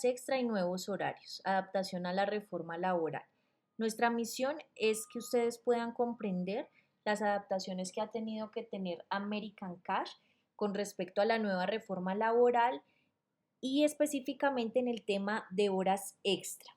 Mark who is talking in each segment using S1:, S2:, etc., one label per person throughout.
S1: Extra y nuevos horarios, adaptación a la reforma laboral. Nuestra misión es que ustedes puedan comprender las adaptaciones que ha tenido que tener American Cash con respecto a la nueva reforma laboral y específicamente en el tema de horas extra.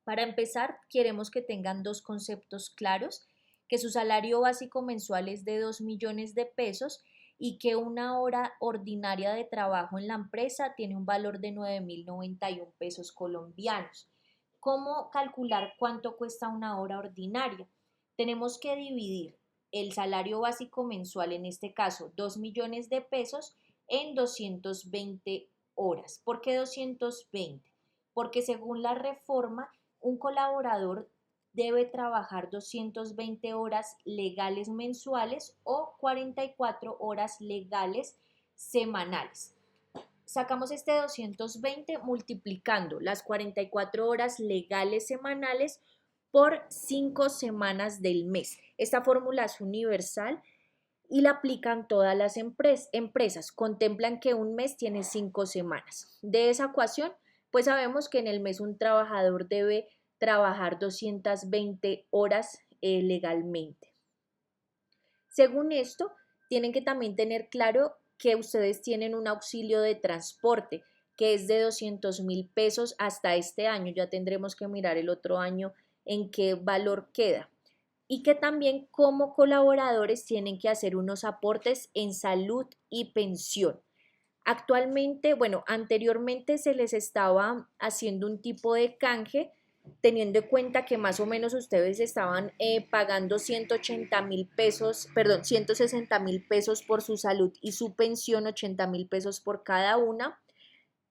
S1: Para empezar, queremos que tengan dos conceptos claros, que su salario básico mensual es de 2 millones de pesos y que una hora ordinaria de trabajo en la empresa tiene un valor de 9.091 pesos colombianos. ¿Cómo calcular cuánto cuesta una hora ordinaria? Tenemos que dividir el salario básico mensual, en este caso 2 millones de pesos, en 220 horas. ¿Por qué 220? Porque según la reforma, un colaborador debe trabajar 220 horas legales mensuales o 44 horas legales semanales. Sacamos este 220 multiplicando las 44 horas legales semanales por 5 semanas del mes. Esta fórmula es universal y la aplican todas las empresas. Contemplan que un mes tiene 5 semanas. De esa ecuación, pues sabemos que en el mes un trabajador debe trabajar 220 horas legalmente. Según esto, tienen que también tener claro que ustedes tienen un auxilio de transporte que es de 200.000 pesos hasta este año. Ya tendremos que mirar el otro año en qué valor queda. Y que también como colaboradores tienen que hacer unos aportes en salud y pensión. Actualmente, bueno, anteriormente se les estaba haciendo un tipo de canje, teniendo en cuenta que más o menos ustedes estaban pagando 180.000 pesos, perdón, 160.000 pesos por su salud y su pensión, 80.000 pesos por cada una,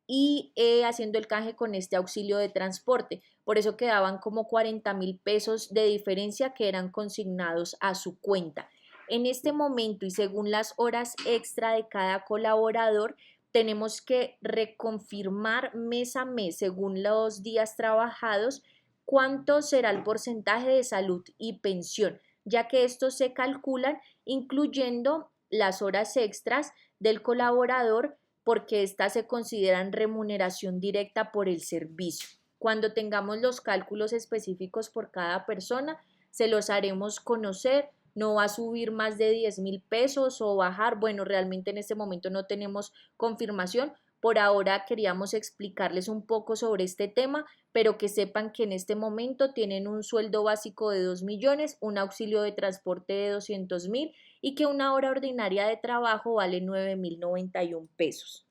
S1: y haciendo el canje con este auxilio de transporte. Por eso quedaban como 40.000 pesos de diferencia que eran consignados a su cuenta. En este momento y según las horas extra de cada colaborador, tenemos que reconfirmar mes a mes, según los días trabajados, cuánto será el porcentaje de salud y pensión, ya que estos se calculan incluyendo las horas extras del colaborador porque éstas se consideran remuneración directa por el servicio. Cuando tengamos los cálculos específicos por cada persona, se los haremos conocer. No va a subir más de 10.000 pesos o bajar. Bueno, realmente en este momento no tenemos confirmación. Por ahora queríamos explicarles un poco sobre este tema, pero que sepan que en este momento tienen un sueldo básico de 2 millones, un auxilio de transporte de 200.000 y que una hora ordinaria de trabajo vale 9.091 pesos.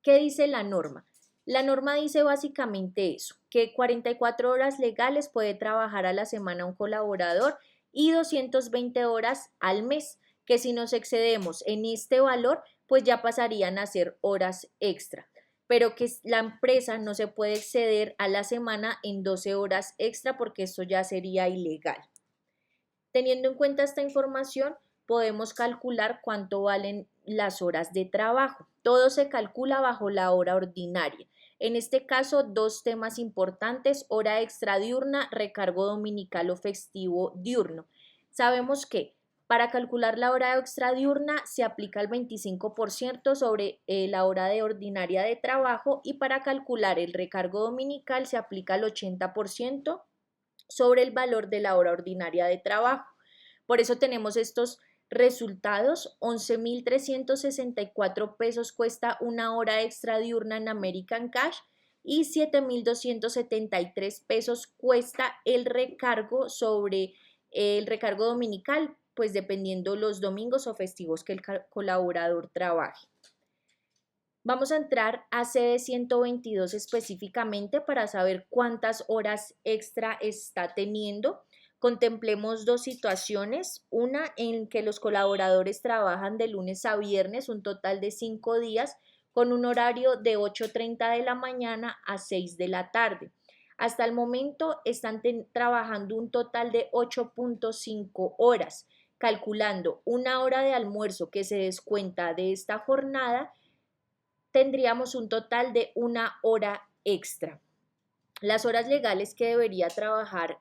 S1: ¿Qué dice la norma? La norma dice básicamente eso, que 44 horas legales puede trabajar a la semana un colaborador y 220 horas al mes, que si nos excedemos en este valor, pues ya pasarían a ser horas extra, pero que la empresa no se puede exceder a la semana en 12 horas extra porque esto ya sería ilegal. Teniendo en cuenta esta información, podemos calcular cuánto valen las horas de trabajo. Todo se calcula bajo la hora ordinaria. En este caso, dos temas importantes: hora extra diurna, recargo dominical o festivo diurno. Sabemos que para calcular la hora extra diurna se aplica el 25% sobre la hora de ordinaria de trabajo y para calcular el recargo dominical se aplica el 80% sobre el valor de la hora ordinaria de trabajo. Por eso tenemos estos resultados: 11.364 pesos cuesta una hora extra diurna en American Cash y 7.273 pesos cuesta el recargo sobre el recargo dominical, pues dependiendo los domingos o festivos que el colaborador trabaje. Vamos a entrar a CD 122 específicamente para saber cuántas horas extra está teniendo. Contemplemos dos situaciones, una en que los colaboradores trabajan de lunes a viernes, un total de 5 días, con un horario de 8:30 de la mañana a 6 de la tarde. Hasta el momento están trabajando un total de 8.5 horas, calculando una hora de almuerzo que se descuenta de esta jornada, tendríamos un total de una hora extra. Las horas legales que debería trabajar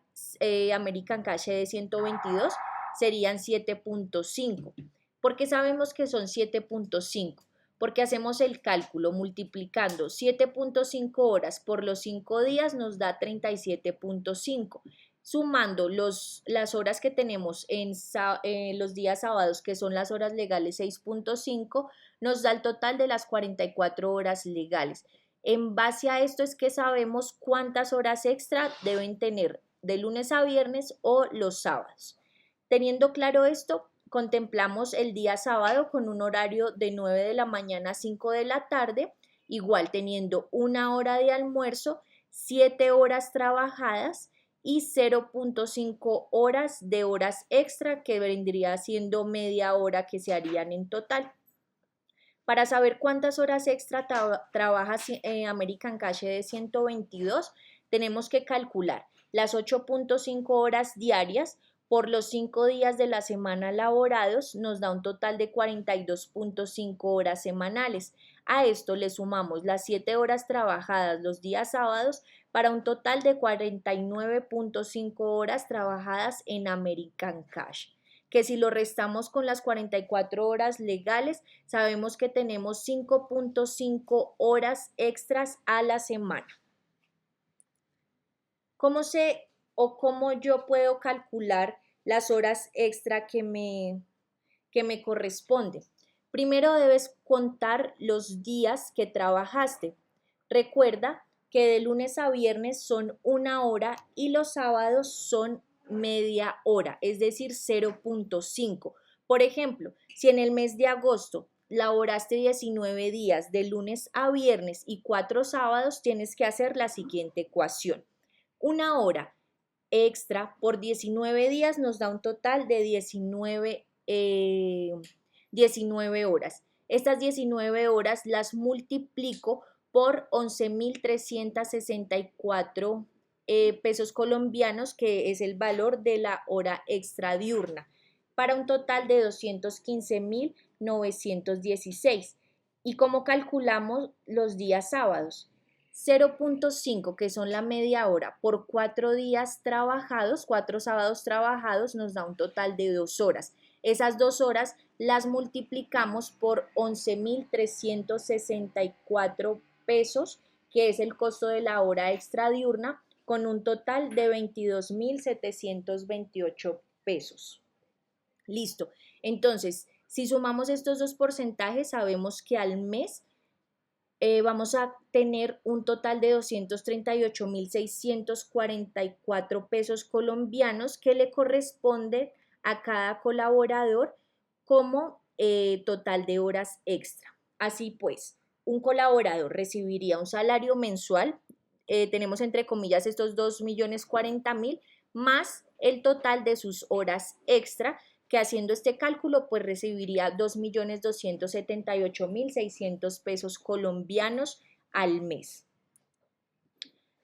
S1: American Cash de 122 serían 7.5. ¿Por qué sabemos que son 7.5? porque hacemos el cálculo multiplicando 7.5 horas por los 5 días nos da 37.5. Sumando las horas que tenemos en los días sábados, que son las horas legales 6.5, nos da el total de las 44 horas legales. En base a esto es que sabemos cuántas horas extra deben tener de lunes a viernes o los sábados. Teniendo claro esto, contemplamos el día sábado con un horario de 9 de la mañana a 5 de la tarde, igual teniendo una hora de almuerzo, 7 horas trabajadas y 0.5 horas de horas extra, que vendría siendo media hora que se harían en total. Para saber cuántas horas extra trabaja American Cash de 122, tenemos que calcular las 8.5 horas diarias por los 5 días de la semana laborados, nos da un total de 42.5 horas semanales. A esto le sumamos las 7 horas trabajadas los días sábados para un total de 49.5 horas trabajadas en American Cash, que si lo restamos con las 44 horas legales, sabemos que tenemos 5.5 horas extras a la semana. ¿Cómo yo puedo calcular las horas extra que me corresponden? Primero debes contar los días que trabajaste. Recuerda que de lunes a viernes son 1 hora y los sábados son media hora, es decir, 0.5. Por ejemplo, si en el mes de agosto laboraste 19 días de lunes a viernes y 4 sábados, tienes que hacer la siguiente ecuación. 1 hora extra por 19 días nos da un total de 19 horas. Estas 19 horas las multiplico por 11.364 pesos colombianos, que es el valor de la hora extra diurna, para un total de 215.916. ¿Y cómo calculamos los días sábados? 0.5, que son la media hora, por 4 días trabajados, 4 sábados trabajados, nos da un total de 2 horas. Esas 2 horas las multiplicamos por 11.364 pesos, que es el costo de la hora extra diurna, con un total de 22.728 pesos. Listo. Entonces, si sumamos estos dos porcentajes, sabemos que al mes vamos a tener un total de 238.644 pesos colombianos, que le corresponde a cada colaborador como total de horas extra. Así pues, un colaborador recibiría un salario mensual, tenemos entre comillas estos 2.040.000, más el total de sus horas extra, que haciendo este cálculo pues recibiría 2.278.600 pesos colombianos al mes.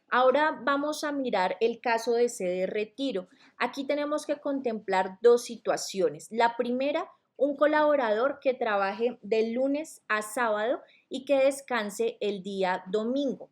S1: Ahora vamos a mirar el caso de sede retiro. Aquí tenemos que contemplar dos situaciones. La primera, un colaborador que trabaje de lunes a sábado y que descanse el día domingo.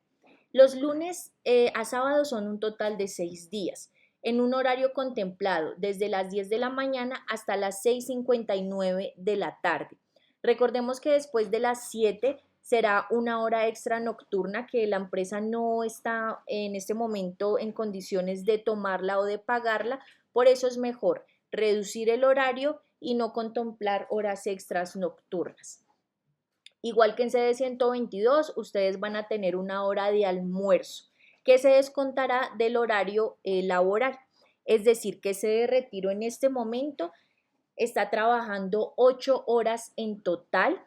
S1: Los lunes a sábado son un total de 6 días, en un horario contemplado desde las 10 de la mañana hasta las 6:59 de la tarde. Recordemos que después de las 7 será una hora extra nocturna, que la empresa no está en este momento en condiciones de tomarla o de pagarla, por eso es mejor reducir el horario y no contemplar horas extras nocturnas. Igual que en sede 122, ustedes van a tener una hora de almuerzo que se descontará del horario laboral. Es decir, que sede retiro en este momento está trabajando 8 horas en total,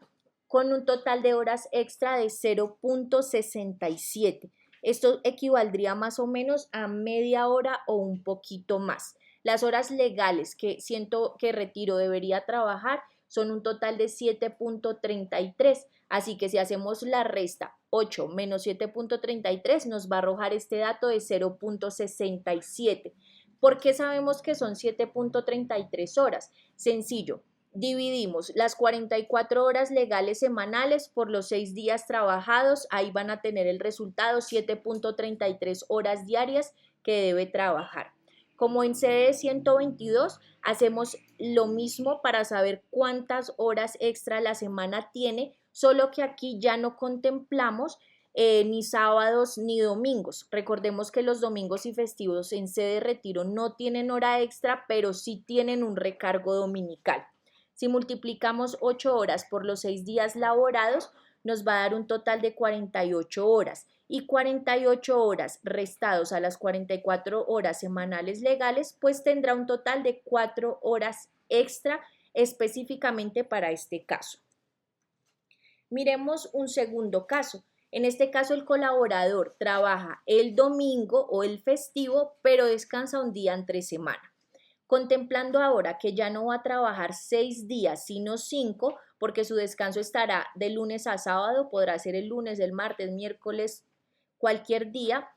S1: con un total de horas extra de 0.67. Esto equivaldría más o menos a media hora o un poquito más. Las horas legales que siento que retiro debería trabajar son un total de 7.33, así que si hacemos la resta 8 menos 7.33 nos va a arrojar este dato de 0.67. ¿Por qué sabemos que son 7.33 horas? Sencillo, dividimos las 44 horas legales semanales por los 6 días trabajados, ahí van a tener el resultado, 7.33 horas diarias que debe trabajar. Como en sede 122, hacemos lo mismo para saber cuántas horas extra la semana tiene solo que aquí ya no contemplamos ni sábados ni domingos. Recordemos que los domingos y festivos en sede de retiro no tienen hora extra, pero sí tienen un recargo dominical. Si multiplicamos 8 horas por los 6 días laborados, nos va a dar un total de 48 horas. Y 48 horas restados a las 44 horas semanales legales, pues tendrá un total de 4 horas extra específicamente para este caso. Miremos un segundo caso. En este caso, el colaborador trabaja el domingo o el festivo, pero descansa un día entre semana. Contemplando ahora que ya no va a trabajar 6 días, sino 5, porque su descanso estará de lunes a sábado, podrá ser el lunes, el martes, miércoles, cualquier día,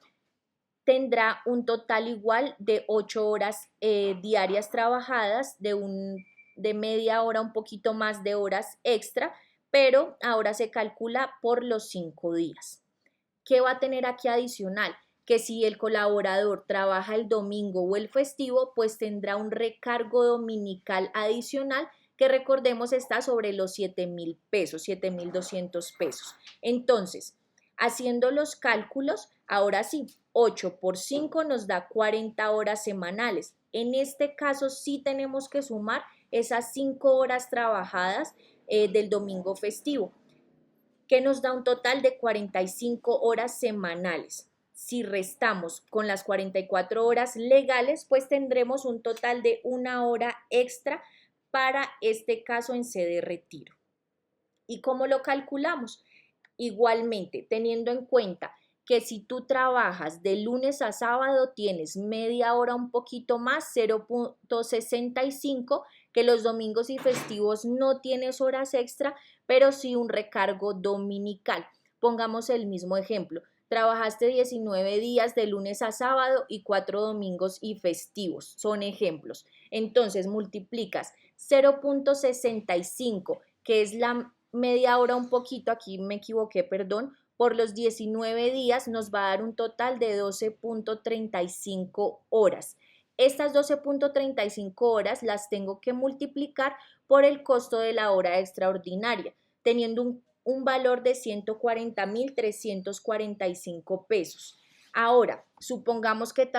S1: tendrá un total igual de 8 horas diarias trabajadas, de media hora, un poquito más de horas extra, pero ahora se calcula por los 5 días. ¿Qué va a tener aquí adicional? Que si el colaborador trabaja el domingo o el festivo, pues tendrá un recargo dominical adicional que recordemos está sobre los 7,000 pesos, 7,200 pesos. Entonces, haciendo los cálculos, ahora sí, 8 por 5 nos da 40 horas semanales. En este caso sí tenemos que sumar esas 5 horas trabajadas del domingo festivo, que nos da un total de 45 horas semanales. Si restamos con las 44 horas legales, pues tendremos un total de 1 hora extra para este caso en sede de retiro. ¿Y cómo lo calculamos? Igualmente, teniendo en cuenta que si tú trabajas de lunes a sábado tienes media hora un poquito más, 0,65, que los domingos y festivos no tienes horas extra, pero sí un recargo dominical. Pongamos el mismo ejemplo. Trabajaste 19 días de lunes a sábado y 4 domingos y festivos. Son ejemplos. Entonces multiplicas 0,65, que es la media hora un poquito, aquí me equivoqué, perdón, por los 19 días nos va a dar un total de 12,35 horas. Estas 12,35 horas las tengo que multiplicar por el costo de la hora extraordinaria, teniendo un valor de 140,345 pesos. Ahora, supongamos que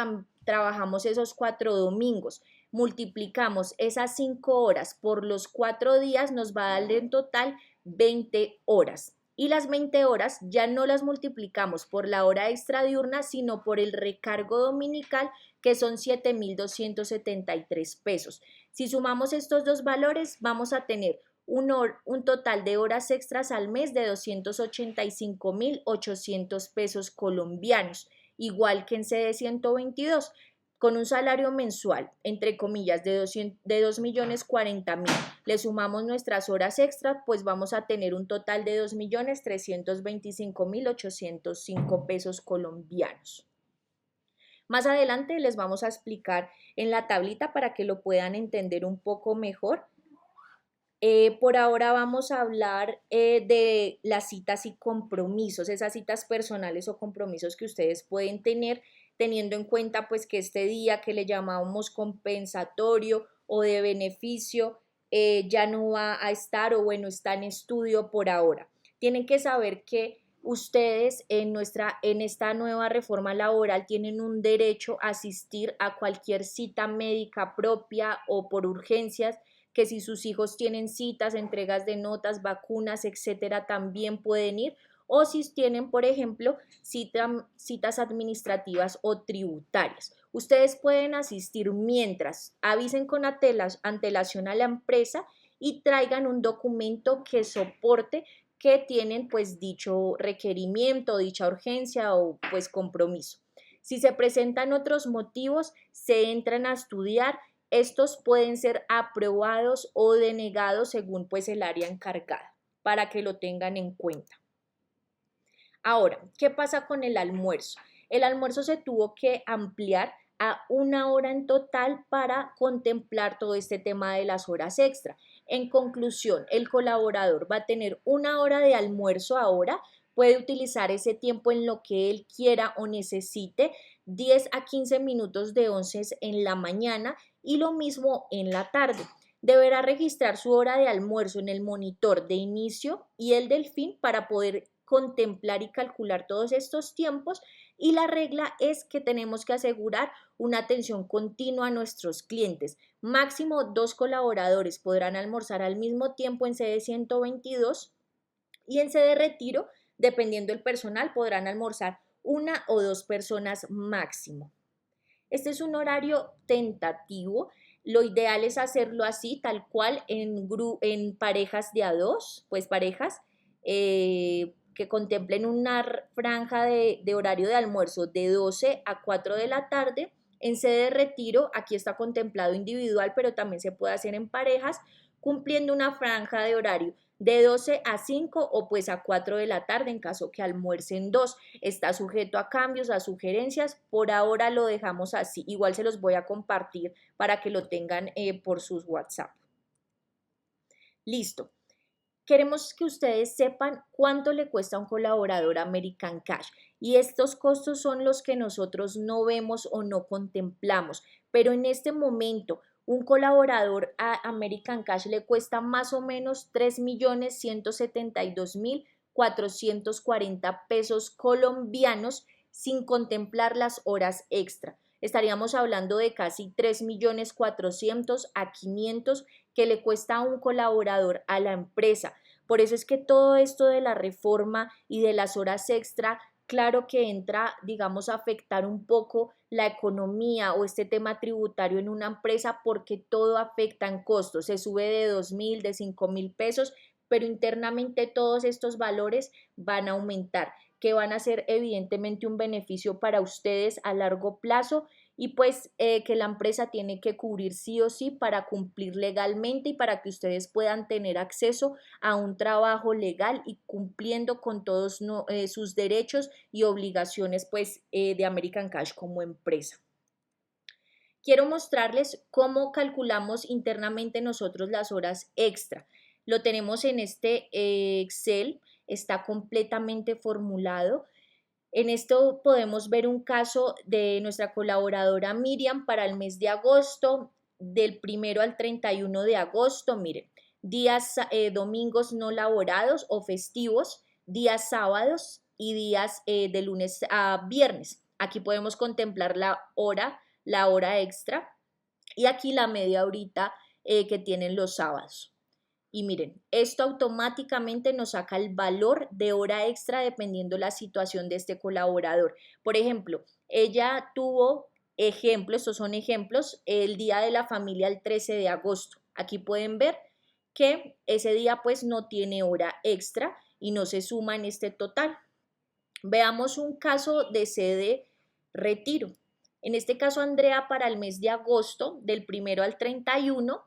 S1: trabajamos esos 4 domingos, multiplicamos esas 5 horas por los 4 días, nos va a dar en total 20 horas. Y las 20 horas ya no las multiplicamos por la hora extra diurna, sino por el recargo dominical, que son 7,273 pesos. Si sumamos estos dos valores, vamos a tener un total de horas extras al mes de 285,800 pesos colombianos, igual que en sede 122, con un salario mensual, entre comillas, de 2,040,000, le sumamos nuestras horas extras, pues vamos a tener un total de 2,325,805 pesos colombianos. Más adelante les vamos a explicar en la tablita para que lo puedan entender un poco mejor. Por ahora vamos a hablar de las citas y compromisos, esas citas personales o compromisos que ustedes pueden tener, teniendo en cuenta pues que este día que le llamamos compensatorio o de beneficio ya no va a estar, o bueno, está en estudio por ahora. Tienen que saber que ustedes en esta nueva reforma laboral tienen un derecho a asistir a cualquier cita médica propia o por urgencias, que si sus hijos tienen citas, entregas de notas, vacunas, etcétera, también pueden ir, o si tienen, por ejemplo, citas administrativas o tributarias. Ustedes pueden asistir mientras avisen con antelación a la empresa y traigan un documento que soporte que tienen pues dicho requerimiento, dicha urgencia o pues compromiso. Si se presentan otros motivos, se entran a estudiar. Estos pueden ser aprobados o denegados según pues el área encargada, para que lo tengan en cuenta. Ahora, ¿qué pasa con el almuerzo? El almuerzo se tuvo que ampliar a 1 hora en total para contemplar todo este tema de las horas extra. En conclusión, el colaborador va a tener 1 hora de almuerzo ahora, puede utilizar ese tiempo en lo que él quiera o necesite, 10 a 15 minutos de onces en la mañana y lo mismo en la tarde. Deberá registrar su hora de almuerzo en el monitor de inicio y el del fin para poder contemplar y calcular todos estos tiempos, y la regla es que tenemos que asegurar una atención continua a nuestros clientes. Máximo 2 colaboradores podrán almorzar al mismo tiempo en sede 122 y en sede retiro, dependiendo del personal, podrán almorzar 1 o 2 personas máximo. Este es un horario tentativo. Lo ideal es hacerlo así, tal cual, en parejas de a dos, pues parejas que contemplen una franja de horario de almuerzo de 12 a 4 de la tarde. En sede de retiro, aquí está contemplado individual, pero también se puede hacer en parejas, cumpliendo una franja de horario de 12 a 5 o pues a 4 de la tarde en caso que almuercen dos. Está sujeto a cambios, a sugerencias. Por ahora lo dejamos así. Igual se los voy a compartir para que lo tengan por sus WhatsApp. Listo. Queremos que ustedes sepan cuánto le cuesta a un colaborador American Cash, y estos costos son los que nosotros no vemos o no contemplamos, pero en este momento un colaborador a American Cash le cuesta más o menos 3.172.440 pesos colombianos sin contemplar las horas extra. Estaríamos hablando de casi 3.400.000 a 500 que le cuesta a un colaborador a la empresa. Por eso es que todo esto de la reforma y de las horas extra, claro que entra, digamos, a afectar un poco la economía o este tema tributario en una empresa, porque todo afecta en costos. Se sube de 2.000, de 5.000 pesos, pero internamente todos estos valores van a aumentar, que van a ser evidentemente un beneficio para ustedes a largo plazo, y pues que la empresa tiene que cubrir sí o sí para cumplir legalmente y para que ustedes puedan tener acceso a un trabajo legal y cumpliendo con todos sus derechos y obligaciones pues de American Cash como empresa. Quiero mostrarles cómo calculamos internamente nosotros las horas extra. Lo tenemos en este Excel, está completamente formulado. En esto podemos ver un caso de nuestra colaboradora Miriam para el mes de agosto, del 1 al 31 de agosto. Miren, días domingos no laborados o festivos, días sábados y días de lunes a viernes. Aquí podemos contemplar la hora extra, y aquí la media horita que tienen los sábados. Y miren, esto automáticamente nos saca el valor de hora extra dependiendo la situación de este colaborador. Por ejemplo, ella tuvo ejemplos, estos son ejemplos, el día de la familia el 13 de agosto. Aquí pueden ver que ese día pues no tiene hora extra y no se suma en este total. Veamos un caso de sede retiro. En este caso, Andrea para el mes de agosto, del 1 al 31,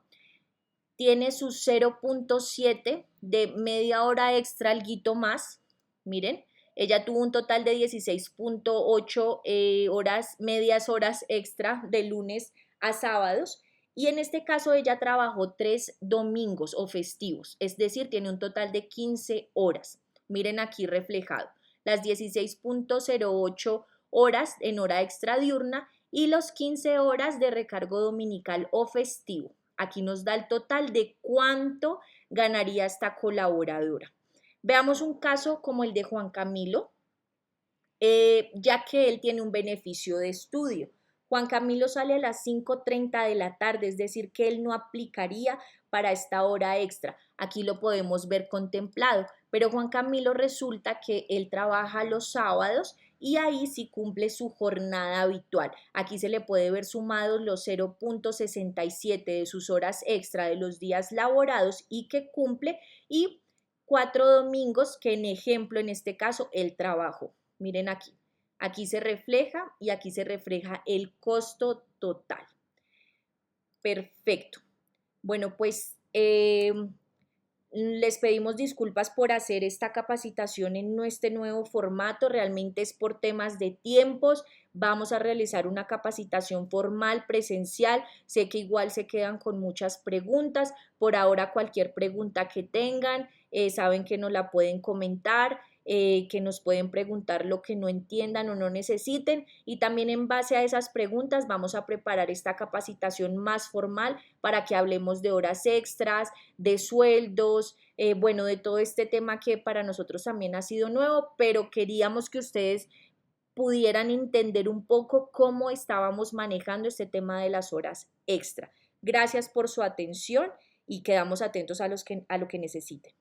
S1: tiene su 0.7 de media hora extra, alguito más. Miren, ella tuvo un total de 16.8 horas, medias horas extra de lunes a sábados. Y en este caso ella trabajó 3 domingos o festivos, es decir, tiene un total de 15 horas. Miren aquí reflejado, las 16.08 horas en hora extra diurna y los 15 horas de recargo dominical o festivo. Aquí nos da el total de cuánto ganaría esta colaboradora. Veamos un caso como el de Juan Camilo, ya que él tiene un beneficio de estudio. Juan Camilo sale a las 5:30 de la tarde, es decir, que él no aplicaría para esta hora extra. Aquí lo podemos ver contemplado, pero Juan Camilo resulta que él trabaja los sábados y ahí sí cumple su jornada habitual. Aquí se le puede ver sumados los 0.67 de sus horas extra de los días laborados y que cumple, y 4 domingos que en ejemplo en este caso él trabajó. Miren aquí. Aquí se refleja y aquí se refleja el costo total. Perfecto. Bueno, pues les pedimos disculpas por hacer esta capacitación en este nuevo formato. Realmente es por temas de tiempos. Vamos a realizar una capacitación formal, presencial. Sé que igual se quedan con muchas preguntas. Por ahora, cualquier pregunta que tengan, saben que nos la pueden comentar. que nos pueden preguntar lo que no entiendan o no necesiten, y también en base a esas preguntas vamos a preparar esta capacitación más formal para que hablemos de horas extras, de sueldos, bueno, de todo este tema que para nosotros también ha sido nuevo, pero queríamos que ustedes pudieran entender un poco cómo estábamos manejando este tema de las horas extra. Gracias por su atención y quedamos atentos a lo que necesiten.